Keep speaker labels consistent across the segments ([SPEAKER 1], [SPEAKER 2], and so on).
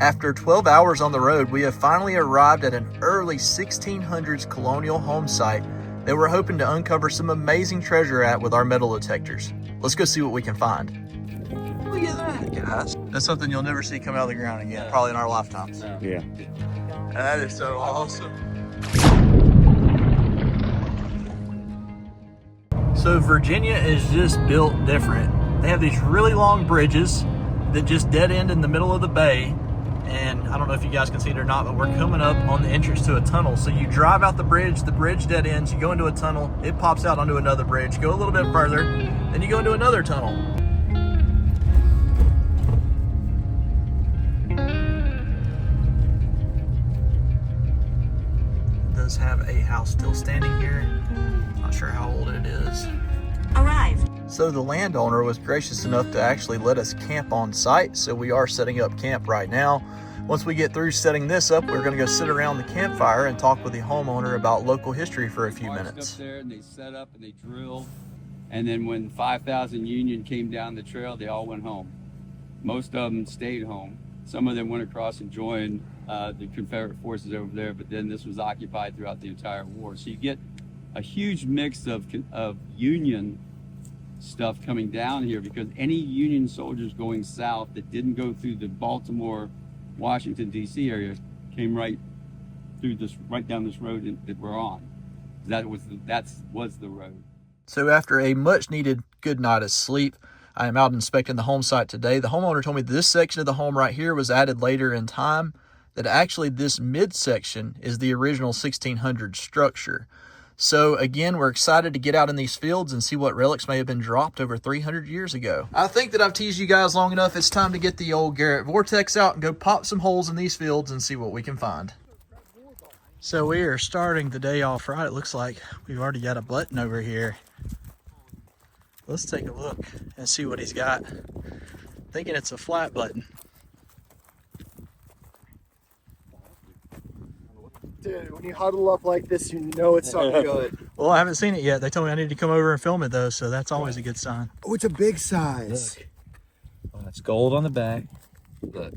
[SPEAKER 1] After 12 hours on the road, we have finally arrived at an early 1600s colonial home site that we're hoping to uncover some amazing treasure at with our metal detectors. Let's go see what we can find. Look at that, guys. That's something you'll never see come out of the ground again, probably in our lifetimes.
[SPEAKER 2] Yeah.
[SPEAKER 1] That is so awesome. So Virginia is just built different. They have these really long bridges that just dead end in the middle of the bay. And I don't know if you guys can see it or not, but we're coming up on the entrance to a tunnel. So you drive out the bridge dead ends, you go into a tunnel, it pops out onto another bridge, go a little bit further, then you go into another tunnel. It does have a house still standing here. Not sure how old it is.
[SPEAKER 3] Arrived.
[SPEAKER 1] So the landowner was gracious enough to actually let us camp on site. So we are setting up camp right now. Once we get through setting this up, we're gonna go sit around the campfire and talk with the homeowner about local history for a few minutes.
[SPEAKER 4] Up there and they set up and they drilled. And then when 5,000 Union came down the trail, they all went home. Most of them stayed home. Some of them went across and joined the Confederate forces over there, but then this was occupied throughout the entire war. So you get a huge mix of Union stuff coming down here, because any Union soldiers going south that didn't go through the Baltimore, Washington, D.C. area came right through this, right down this road that we're on. That was the road.
[SPEAKER 1] So after a much needed good night of sleep, I am out inspecting the home site today. The homeowner told me that this section of the home right here was added later in time, that actually this midsection is the original 1600 structure. So again, we're excited to get out in these fields and see what relics may have been dropped over 300 years ago. I think that I've teased you guys long enough. It's time to get the old Garrett Vortex out and go pop some holes in these fields and see what we can find. So we are starting the day off right. It looks like we've already got a button over here. Let's take a look and see what he's got. Thinking it's a flat button.
[SPEAKER 2] Dude, when you huddle up like this, you know it's something good.
[SPEAKER 1] Well, I haven't seen it yet. They told me I need to come over and film it though, so that's always a good sign.
[SPEAKER 2] Oh, it's a big size.
[SPEAKER 5] Look. Oh, it's gold on the back. Look.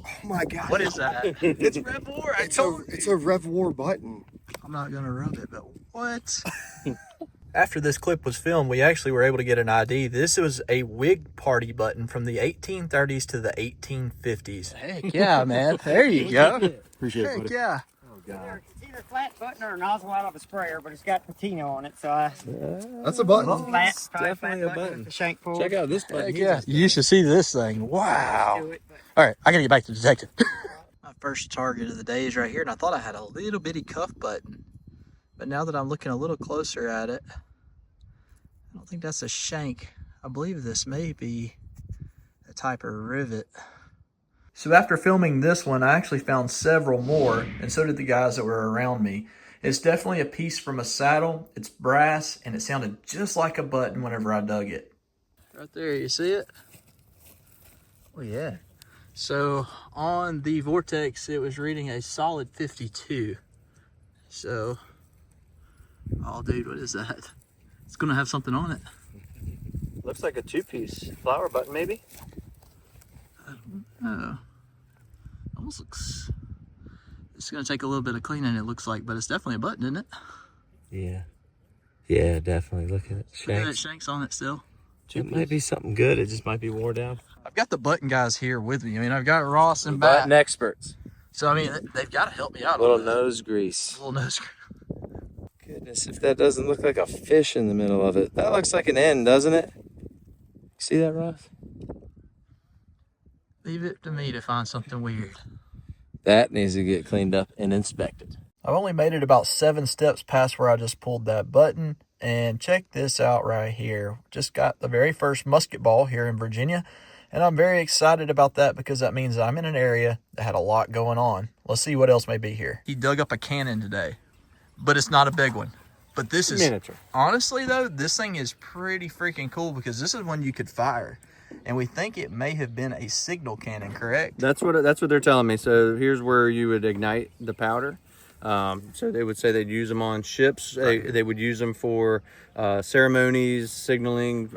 [SPEAKER 2] Oh my God.
[SPEAKER 1] What is that? It's Rev War.
[SPEAKER 2] It's a Rev War button.
[SPEAKER 1] I'm not gonna rub it, but what? After this clip was filmed, we actually were able to get an ID. This was a Whig Party button from the 1830s to the 1850s. Heck yeah, man. There you go.
[SPEAKER 2] Appreciate it,
[SPEAKER 1] Heck
[SPEAKER 2] buddy.
[SPEAKER 1] yeah.
[SPEAKER 2] Oh, God.
[SPEAKER 6] It's either a flat button or a nozzle out of a sprayer, but it's got patina on it, so
[SPEAKER 2] That's a button.
[SPEAKER 6] flat,
[SPEAKER 5] definitely a button.
[SPEAKER 6] with the shank pull.
[SPEAKER 5] Check out this button.
[SPEAKER 1] Heck yeah. You should see this thing. Wow.
[SPEAKER 6] Do it, but
[SPEAKER 1] All right, I gotta get back to detecting. My first target of the day is right here, and I thought I had a little bitty cuff button. But now that I'm looking a little closer at it, I don't think that's a shank. I believe this may be a type of rivet. So after filming this one, I actually found several more, and so did the guys that were around me. It's definitely a piece from a saddle. It's brass, and it sounded just like a button whenever I dug it. Right there, you see it? Oh yeah. So on the Vortex, it was reading a solid 52. So, oh dude, what is that? It's gonna have something on it.
[SPEAKER 5] Looks like a two-piece flower button, maybe.
[SPEAKER 1] Oh, almost looks. It's gonna take a little bit of cleaning. It looks like, but it's definitely a button, isn't it?
[SPEAKER 5] Yeah. Yeah, definitely. Look at it.
[SPEAKER 1] Look at that
[SPEAKER 5] Shanks.
[SPEAKER 1] shanks on it still.
[SPEAKER 5] It might be something good. It just might be worn down.
[SPEAKER 1] I've got the button guys here with me. I mean, I've got Ross and
[SPEAKER 5] Button
[SPEAKER 1] Bat.
[SPEAKER 5] experts.
[SPEAKER 1] So I mean, they've got to help me out.
[SPEAKER 5] Little
[SPEAKER 1] on this.
[SPEAKER 5] nose grease.
[SPEAKER 1] Little nose.
[SPEAKER 5] Goodness, if that doesn't look like a fish in the middle of it. That looks like an N, doesn't it? See that, Ross?
[SPEAKER 1] Leave it to me to find something weird.
[SPEAKER 5] That needs to get cleaned up and inspected.
[SPEAKER 1] I've only made it about 7 steps past where I just pulled that button. And check this out right here. Just got the very first musket ball here in Virginia. And I'm very excited about that because that means I'm in an area that had a lot going on. Let's see what else may be here. He dug up a cannon today, but it's not a big one. But this is,
[SPEAKER 5] Miniature.
[SPEAKER 1] honestly though, this thing is pretty freaking cool because this is one you could fire. And we think it may have been a signal cannon, correct?
[SPEAKER 7] That's what they're telling me. So here's where you would ignite the powder.
[SPEAKER 5] So they would say they'd use them on ships. They would use them for ceremonies, signaling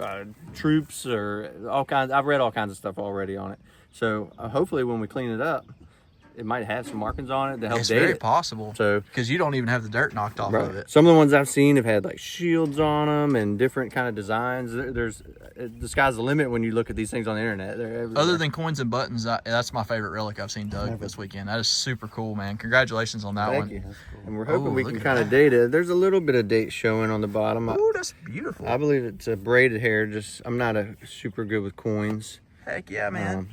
[SPEAKER 5] troops, or all kinds. I've read all kinds of stuff already on it. So hopefully when we clean it up, it might have some markings on it to help
[SPEAKER 1] It's
[SPEAKER 5] date
[SPEAKER 1] very
[SPEAKER 5] it.
[SPEAKER 1] possible.
[SPEAKER 5] So
[SPEAKER 1] because you don't even have the dirt knocked off of it.
[SPEAKER 5] Some of the ones I've seen have had like shields on them and different kind of designs. There's the sky's the limit when you look at these things on the internet. They're everywhere.
[SPEAKER 1] Other than coins and buttons, that's my favorite relic I've seen dug this weekend. That is super cool, man. Congratulations on that
[SPEAKER 5] Thank
[SPEAKER 1] one.
[SPEAKER 5] you. And we're hoping
[SPEAKER 1] Oh,
[SPEAKER 5] we
[SPEAKER 1] look
[SPEAKER 5] can
[SPEAKER 1] at
[SPEAKER 5] kind of
[SPEAKER 1] that.
[SPEAKER 5] date it. There's a little bit of date showing on the bottom.
[SPEAKER 1] Oh, that's beautiful.
[SPEAKER 5] I believe it's a braided hair. Just I'm not a super good with coins.
[SPEAKER 1] Heck yeah, man.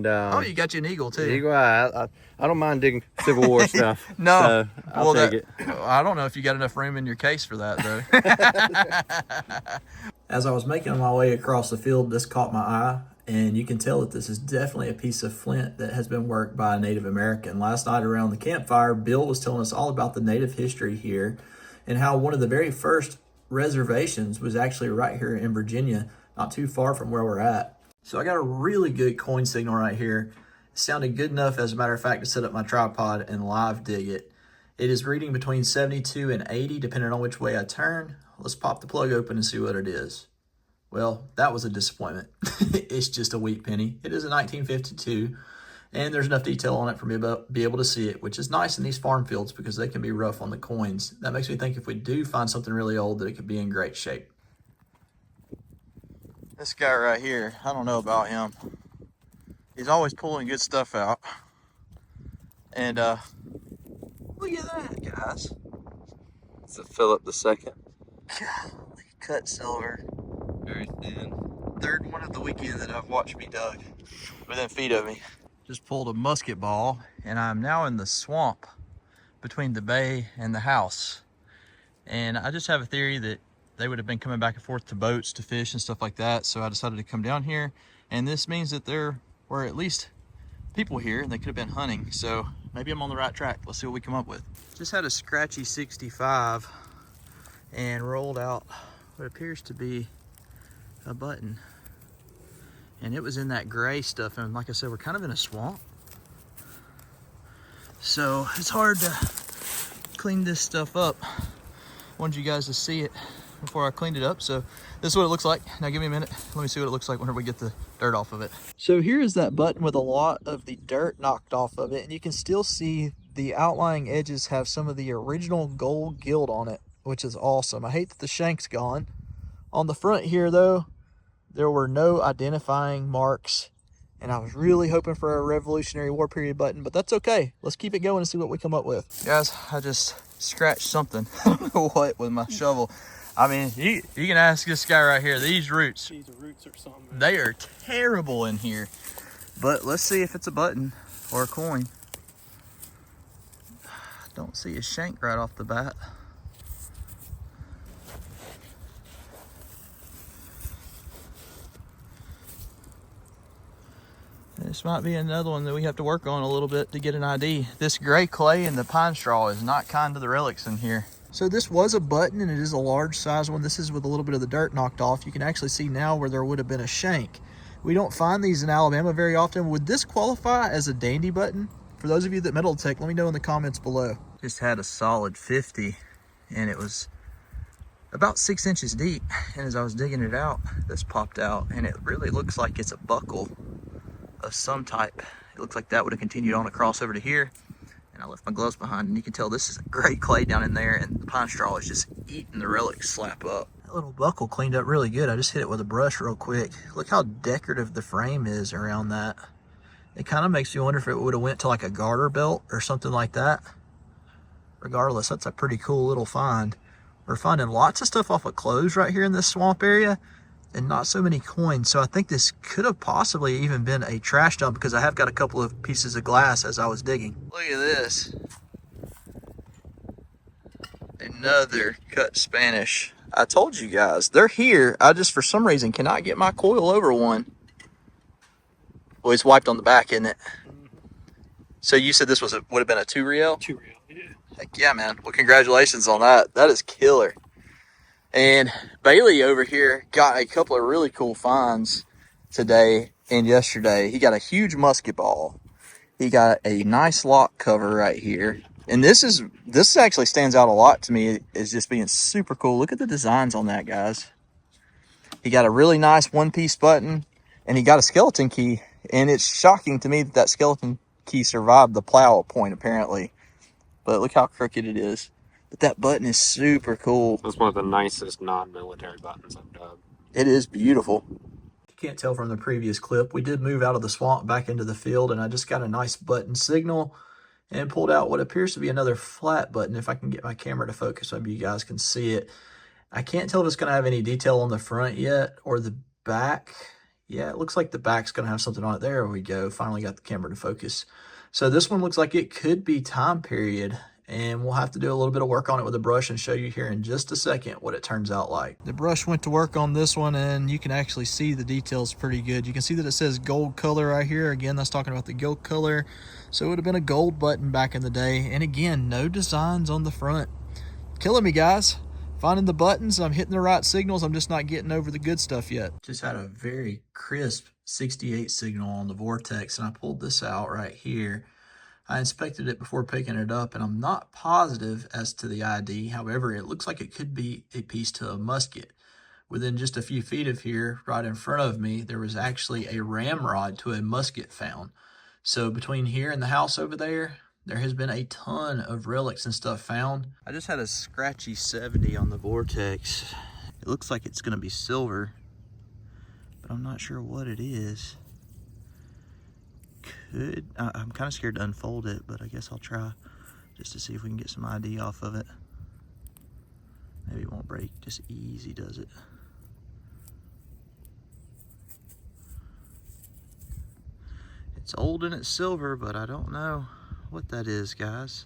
[SPEAKER 5] Oh,
[SPEAKER 1] You got you an eagle too.
[SPEAKER 5] Eagle eye. I don't mind digging Civil War stuff.
[SPEAKER 1] No,
[SPEAKER 5] so I'll take it.
[SPEAKER 1] I don't know if you got enough room in your case for that though. As I was making my way across the field, this caught my eye, and you can tell that this is definitely a piece of flint that has been worked by a Native American. Last night around the campfire, Bill was telling us all about the Native history here and how one of the very first reservations was actually right here in Virginia, not too far from where we're at. So I got a really good coin signal right here. It sounded good enough, as a matter of fact, to set up my tripod and live dig it. It is reading between 72 and 80, depending on which way I turn. Let's pop the plug open and see what it is. Well, that was a disappointment. It's just a wheat penny. It is a 1952, and there's enough detail on it for me to be able to see it, which is nice in these farm fields because they can be rough on the coins. That makes me think if we do find something really old, that it could be in great shape. This guy right here, I don't know about him. He's always pulling good stuff out. And look at that, guys.
[SPEAKER 5] It's a Philip II.
[SPEAKER 1] Golly, cut silver.
[SPEAKER 5] Very thin.
[SPEAKER 1] Third one of the weekend that I've watched be dug within feet of me. Just pulled a musket ball, and I'm now in the swamp between the bay and the house. And I just have a theory that they would have been coming back and forth to boats to fish and stuff like that. So I decided to come down here, and this means that there were at least people here and they could have been hunting. So maybe I'm on the right track. Let's see what we come up with. Just had a scratchy 65 and rolled out what appears to be a button, and it was in that gray stuff, and like I said, we're kind of in a swamp, so it's hard to clean this stuff up. Wanted you guys to see it before I cleaned it up. So this is what it looks like. Now give me a minute, let me see what it looks like whenever we get the dirt off of it. So here is that button with a lot of the dirt knocked off of it, and you can still see the outlying edges have some of the original gold gild on it, which is awesome. I hate that the shank's gone. On the front here though, there were no identifying marks, and I was really hoping for a Revolutionary War period button, but that's okay. Let's keep it going and see what we come up with. Guys, I just scratched something. I don't know what with my shovel. I mean, you can ask this guy right here. These roots.
[SPEAKER 2] These are roots or something.
[SPEAKER 1] They are terrible in here. But let's see if it's a button or a coin. Don't see a shank right off the bat. This might be another one that we have to work on a little bit to get an ID. This gray clay and the pine straw is not kind to the relics in here. So this was a button, and it is a large size one. This is with a little bit of the dirt knocked off. You can actually see now where there would have been a shank. We don't find these in Alabama very often. Would this qualify as a dandy button? For those of you that metal detect, let me know in the comments below. Just had a solid 50, and it was about 6 inches deep. And as I was digging it out, this popped out, and it really looks like it's a buckle of some type. It looks like that would have continued on across over to here, and I left my gloves behind, and you can tell this is a great clay down in there, and the pine straw is just eating the relic slap up. That little buckle cleaned up really good. I just hit it with a brush real quick. Look how decorative the frame is around that. It kind of makes me wonder if it would have went to like a garter belt or something like that. Regardless, that's a pretty cool little find. We're finding lots of stuff off of clothes right here in this swamp area, and not so many coins. So I think this could have possibly even been a trash dump, because I have got a couple of pieces of glass as I was digging. Look at this. Another cut Spanish. I told you guys, they're here. I just, for some reason, cannot get my coil over one. Well, it's wiped on the back, isn't it? So you said this was would have been a 2 reel?
[SPEAKER 2] 2 reel, yeah.
[SPEAKER 1] Heck yeah, man. Well, congratulations on that. That is killer. And Bailey over here got a couple of really cool finds today and yesterday. He got a huge musket ball. He got a nice lock cover right here. And this actually stands out a lot to me as just being super cool. Look at the designs on that, guys. He got a really nice one-piece button, and he got a skeleton key. And it's shocking to me that that skeleton key survived the plow point, apparently. But look how crooked it is. But that button is super cool.
[SPEAKER 3] That's one of the nicest non-military buttons I've dug.
[SPEAKER 1] It is beautiful. You can't tell from the previous clip, we did move out of the swamp back into the field, and I just got a nice button signal and pulled out what appears to be another flat button. If I can get my camera to focus, maybe you guys can see it. I can't tell if it's going to have any detail on the front yet or the back. Yeah, it looks like the back's going to have something on it. There we go. Finally got the camera to focus. So this one looks like it could be time period, and we'll have to do a little bit of work on it with a brush and show you here in just a second what it turns out like. The brush went to work on this one, and you can actually see the details pretty good. You can see that it says gold color right here. Again, that's talking about the gilt color. So it would have been a gold button back in the day. And again, no designs on the front. Killing me, guys. Finding the buttons, I'm hitting the right signals. I'm just not getting over the good stuff yet. Just had a very crisp 68 signal on the Vortex, and I pulled this out right here. I inspected it before picking it up, and I'm not positive as to the ID. However, it looks like it could be a piece to a musket. Within just a few feet of here, right in front of me, there was actually a ramrod to a musket found. So between here and the house over there, there has been a ton of relics and stuff found. I just had a scratchy 70 on the Vortex. It looks like it's going to be silver, but I'm not sure what it is. I'm kind of scared to unfold it, but I guess I'll try just to see if we can get some ID off of it. Maybe it won't break. Just easy does it. It's old and it's silver, but I don't know what that is, guys.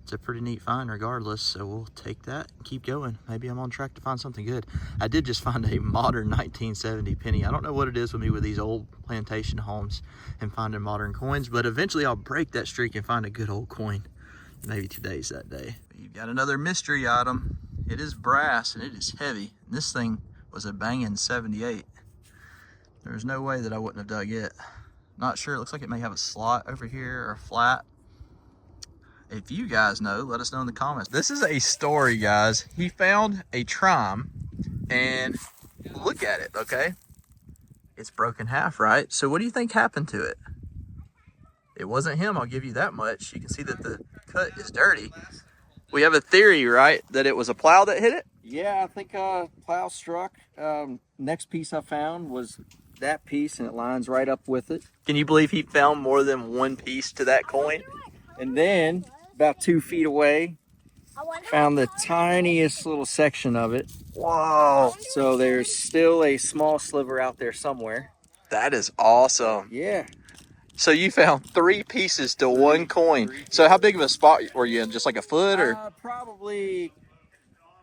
[SPEAKER 1] It's a pretty neat find regardless, so we'll take that and keep going. Maybe I'm on track to find something good. I did just find a modern 1970 penny. I don't know what it is with me with these old plantation homes and finding modern coins, but eventually I'll break that streak and find a good old coin. Maybe today's that day. You've got another mystery item. It is brass and it is heavy. This thing was a banging 78. There's no way that I wouldn't have dug it. Not sure. It looks like it may have a slot over here or a flat. If you guys know, let us know in the comments. This is a story, guys. He found a trime, and look at it, okay? It's broken half, right? So what do you think happened to it? It wasn't him, I'll give you that much. You can see that the cut is dirty. We have a theory, right, that it was a plow that hit it?
[SPEAKER 6] Yeah, I think Plow struck. Next piece I found was that piece, and it lines right up with it.
[SPEAKER 1] Can you believe he found more than one piece to that coin?
[SPEAKER 6] And then, about 2 feet away, found the tiniest little section of it.
[SPEAKER 1] Whoa.
[SPEAKER 6] So there's still a small sliver out there somewhere.
[SPEAKER 1] That is awesome.
[SPEAKER 6] Yeah.
[SPEAKER 1] So you found 3 pieces to one coin. So how big of a spot were you in? Just like a foot or?
[SPEAKER 6] Probably,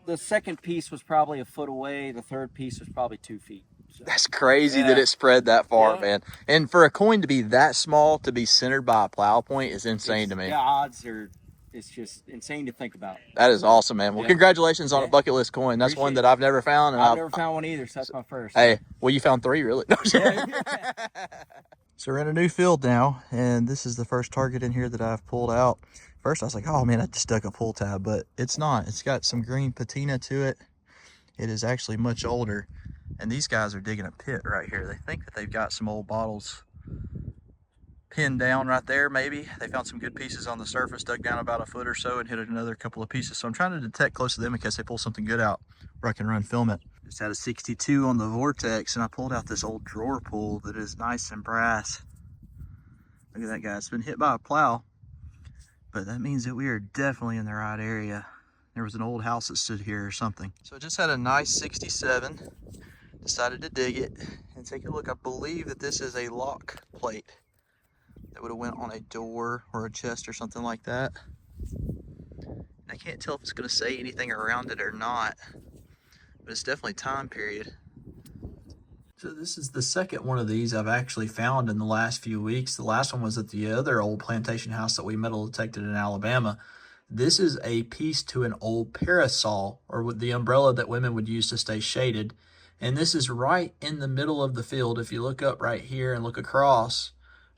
[SPEAKER 6] the second piece was probably a foot away. The third piece was probably 2 feet. So,
[SPEAKER 1] that's crazy that it spread that far, man. And for a coin to be that small, to be centered by a plow point is insane to me.
[SPEAKER 6] The odds are, it's just insane to think about.
[SPEAKER 1] That is awesome, man. Well, congratulations on a bucket list coin. That's one that I've never found. And
[SPEAKER 6] I've never found one either, so that's my first.
[SPEAKER 1] Hey, well, you found 3, really? So we're in a new field now, and this is the first target in here that I've pulled out. First, I was like, oh, man, I just dug a pull tab, but it's not. It's got some green patina to it. It is actually much older, and these guys are digging a pit right here. They think that they've got some old bottles pinned down right there, maybe. They found some good pieces on the surface, dug down about a foot or so, and hit another couple of pieces. So I'm trying to detect close to them in case they pull something good out where I can run film it. Just had a 62 on the Vortex, and I pulled out this old drawer pull that is nice and brass. Look at that guy. It's been hit by a plow, but that means that we are definitely in the right area. There was an old house that stood here or something. So I just had a nice 67. Decided to dig it and take a look. I believe that this is a lock plate that would have went on a door or a chest or something like that. And I can't tell if it's going to say anything around it or not, but it's definitely time period. So this is the second one of these I've actually found in the last few weeks. The last one was at the other old plantation house that we metal detected in Alabama. This is a piece to an old parasol, or with the umbrella that women would use to stay shaded. And this is right in the middle of the field. If you look up right here and look across,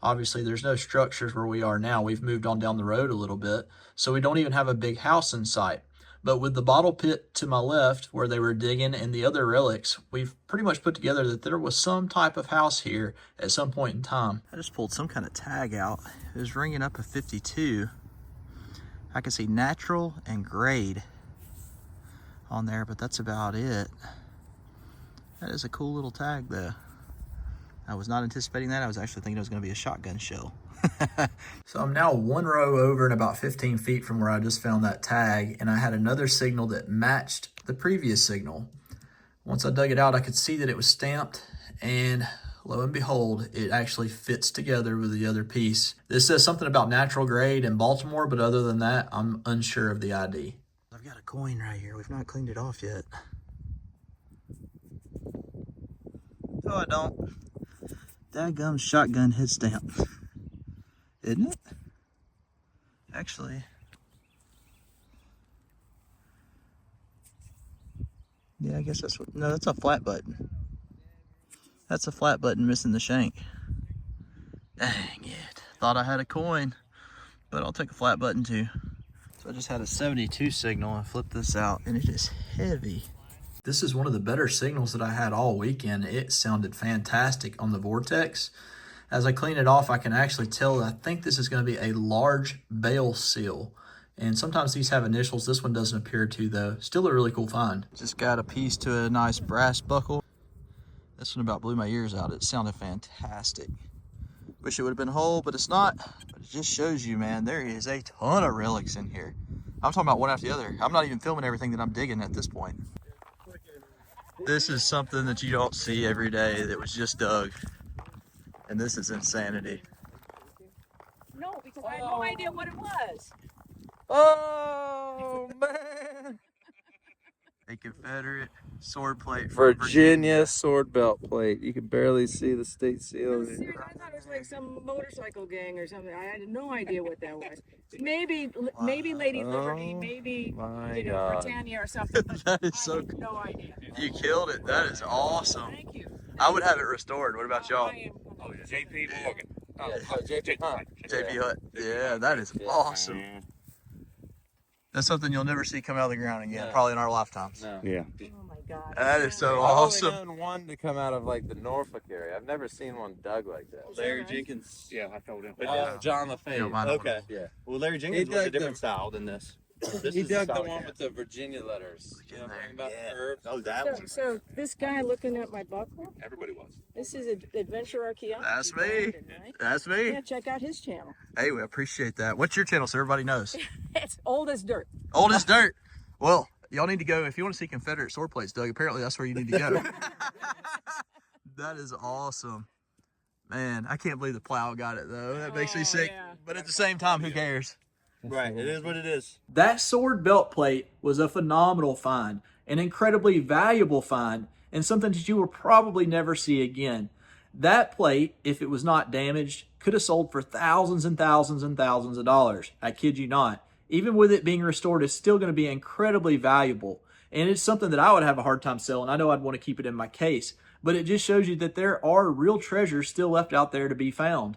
[SPEAKER 1] Obviously, there's no structures where we are now. We've moved on down the road a little bit, so we don't even have a big house in sight. But with the bottle pit to my left, where they were digging, and the other relics, we've pretty much put together that there was some type of house here at some point in time. I just pulled some kind of tag out. It was ringing up a 52. I can see natural and grade on there, but that's about it. That is a cool little tag though. I was not anticipating that. I was actually thinking it was going to be a shotgun shell. So I'm now one row over and about 15 feet from where I just found that tag, and I had another signal that matched the previous signal. Once I dug it out, I could see that it was stamped, and lo and behold, it actually fits together with the other piece. This says something about natural grade in Baltimore, but other than that, I'm unsure of the ID. I've got a coin right here. We've not cleaned it off yet. No, I don't. Dadgum shotgun head stamp. Isn't it? Actually. Yeah, I guess that's what, no, that's a flat button. That's a flat button missing the shank. Dang it. Thought I had a coin, but I'll take a flat button too. So I just had a 72 signal and flipped this out, and it is heavy. This is one of the better signals that I had all weekend. It sounded fantastic on the Vortex. As I clean it off, I can actually tell I think this is going to be a large bale seal. And sometimes these have initials. This one doesn't appear to, though. Still a really cool find. Just got a piece to a nice brass buckle. This one about blew my ears out. It sounded fantastic. Wish it would have been whole, but it's not. But it just shows you, man, there is a ton of relics in here. I'm talking about one after the other. I'm not even filming everything that I'm digging at this point. This is something that you don't see every day that was just dug. And this is insanity.
[SPEAKER 7] No, because I had no idea what it was.
[SPEAKER 5] Oh, man.
[SPEAKER 1] A Confederate sword plate from
[SPEAKER 5] Virginia sword belt plate. You can barely see the state seal.
[SPEAKER 7] Seriously, I thought it was like some motorcycle gang or something. I had no idea what that was. Maybe Lady Liberty, maybe Britannia or something.
[SPEAKER 1] That is so
[SPEAKER 7] cool. No idea.
[SPEAKER 1] You killed it. That is awesome.
[SPEAKER 7] Thank you.
[SPEAKER 1] I would have it restored. What about y'all?
[SPEAKER 3] Oh, JP Morgan.
[SPEAKER 5] JP Hunt.
[SPEAKER 1] JP Hunt. Yeah, that is awesome. That's something you'll never see come out of the ground again, probably in our lifetimes.
[SPEAKER 5] No.
[SPEAKER 3] Yeah.
[SPEAKER 7] Oh my God.
[SPEAKER 1] That is so
[SPEAKER 5] I've
[SPEAKER 1] awesome.
[SPEAKER 5] only known one to come out of like the Norfolk area. I've never seen one dug like that.
[SPEAKER 7] Larry
[SPEAKER 8] Jenkins.
[SPEAKER 3] Yeah, I told him.
[SPEAKER 5] John LaFave.
[SPEAKER 1] No, mine
[SPEAKER 8] Okay.
[SPEAKER 5] Yeah.
[SPEAKER 8] Well, Larry Jenkins was a different style than this. This
[SPEAKER 5] He
[SPEAKER 8] is
[SPEAKER 5] dug the
[SPEAKER 8] solid
[SPEAKER 5] one
[SPEAKER 8] cat.
[SPEAKER 5] with the Virginia letters. You know what I'm talking about?
[SPEAKER 8] Yeah.
[SPEAKER 5] The curves?
[SPEAKER 8] Oh, that one.
[SPEAKER 7] So this guy looking at my buckle,
[SPEAKER 3] Everybody was.
[SPEAKER 7] this is Adventure Archaeology.
[SPEAKER 1] That's me.
[SPEAKER 7] Brandon, right?
[SPEAKER 1] That's me.
[SPEAKER 7] Yeah, check out his channel.
[SPEAKER 1] Hey, we appreciate that. What's your channel so everybody knows?
[SPEAKER 7] It's old as dirt.
[SPEAKER 1] Old as dirt. Well, y'all need to go. If you want to see Confederate sword plates, Doug, apparently that's where you need to go. That is awesome. Man, I can't believe the Plow got it, though. That makes me sick.
[SPEAKER 7] Yeah.
[SPEAKER 1] But at the same time, who cares?
[SPEAKER 8] Right. It is what it is.
[SPEAKER 1] That sword belt plate was a phenomenal find, an incredibly valuable find, and something that you will probably never see again. That plate, if it was not damaged, could have sold for thousands and thousands and thousands of dollars. I kid you not. Even with it being restored, it's still going to be incredibly valuable. And it's something that I would have a hard time selling. I know I'd want to keep it in my case. But it just shows you that there are real treasures still left out there to be found.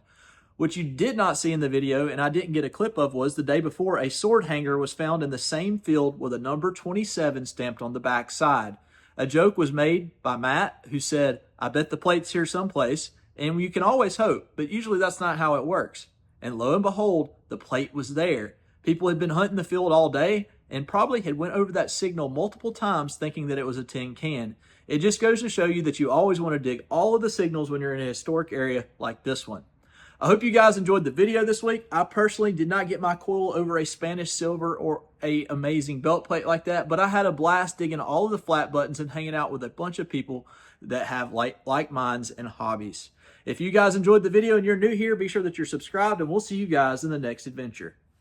[SPEAKER 1] What you did not see in the video, and I didn't get a clip of, was the day before a sword hanger was found in the same field with a number 27 stamped on the back side. A joke was made by Matt, who said, "I bet the plate's here someplace," and you can always hope, but usually that's not how it works. And lo and behold, the plate was there. People had been hunting the field all day and probably had went over that signal multiple times thinking that it was a tin can. It just goes to show you that you always want to dig all of the signals when you're in a historic area like this one. I hope you guys enjoyed the video this week. I personally did not get my coil over a Spanish silver or a amazing belt plate like that, but I had a blast digging all of the flat buttons and hanging out with a bunch of people that have like minds and hobbies. If you guys enjoyed the video and you're new here, be sure that you're subscribed, and we'll see you guys in the next adventure.